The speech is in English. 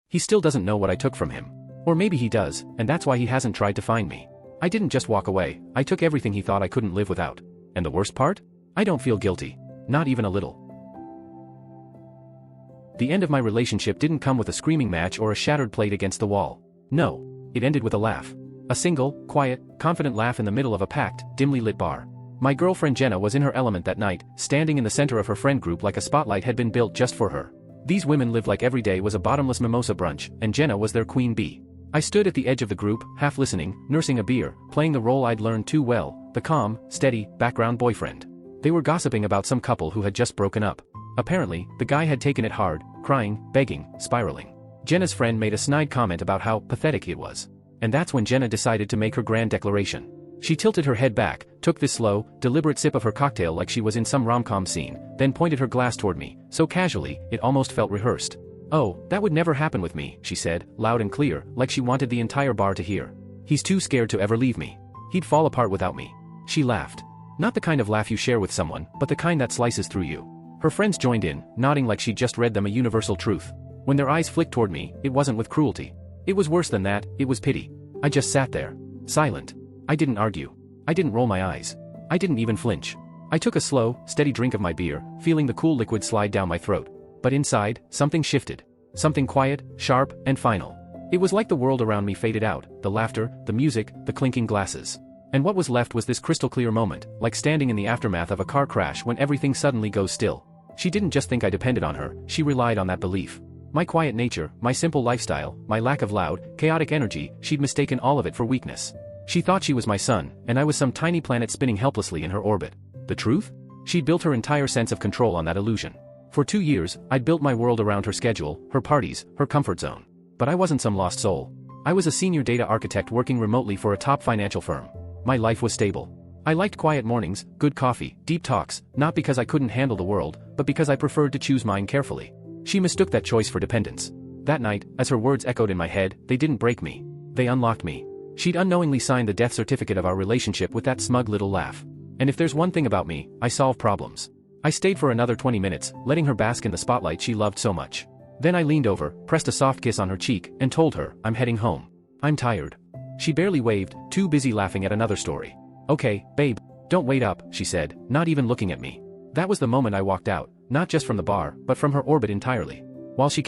He still doesn't know what I took from him. Or maybe he does, and that's why he hasn't tried to find me. I didn't just walk away, I took everything he thought I couldn't live without. And the worst part? I don't feel guilty. Not even a little. The end of my relationship didn't come with a screaming match or a shattered plate against the wall. No. It ended with a laugh. A single, quiet, confident laugh in the middle of a packed, dimly lit bar. My girlfriend Jenna was in her element that night, standing in the center of her friend group like a spotlight had been built just for her. These women lived like every day was a bottomless mimosa brunch, and Jenna was their queen bee. I stood at the edge of the group, half listening, nursing a beer, playing the role I'd learned too well, the calm, steady, background boyfriend. They were gossiping about some couple who had just broken up. Apparently, the guy had taken it hard, crying, begging, spiraling. Jenna's friend made a snide comment about how pathetic it was. And that's when Jenna decided to make her grand declaration. She tilted her head back, took this slow, deliberate sip of her cocktail like she was in some rom-com scene, then pointed her glass toward me, so casually, it almost felt rehearsed. "Oh, that would never happen with me," she said, loud and clear, like she wanted the entire bar to hear. "He's too scared to ever leave me. He'd fall apart without me." She laughed. Not the kind of laugh you share with someone, but the kind that slices through you. Her friends joined in, nodding like she'd just read them a universal truth. When their eyes flicked toward me, it wasn't with cruelty. It was worse than that, it was pity. I just sat there. Silent. I didn't argue. I didn't roll my eyes. I didn't even flinch. I took a slow, steady drink of my beer, feeling the cool liquid slide down my throat. But inside, something shifted. Something quiet, sharp, and final. It was like the world around me faded out, the laughter, the music, the clinking glasses. And what was left was this crystal clear moment, like standing in the aftermath of a car crash when everything suddenly goes still. She didn't just think I depended on her, she relied on that belief. My quiet nature, my simple lifestyle, my lack of loud, chaotic energy, she'd mistaken all of it for weakness. She thought she was my sun, and I was some tiny planet spinning helplessly in her orbit. The truth? She'd built her entire sense of control on that illusion. For 2 years, I'd built my world around her schedule, her parties, her comfort zone. But I wasn't some lost soul. I was a senior data architect working remotely for a top financial firm. My life was stable. I liked quiet mornings, good coffee, deep talks, not because I couldn't handle the world, but because I preferred to choose mine carefully. She mistook that choice for dependence. That night, as her words echoed in my head, they didn't break me. They unlocked me. She'd unknowingly signed the death certificate of our relationship with that smug little laugh. And if there's one thing about me, I solve problems. I stayed for another 20 minutes, letting her bask in the spotlight she loved so much. Then I leaned over, pressed a soft kiss on her cheek, and told her, "I'm heading home. I'm tired." She barely waved, too busy laughing at another story. "Okay, babe. Don't wait up," she said, not even looking at me. That was the moment I walked out, not just from the bar, but from her orbit entirely. While she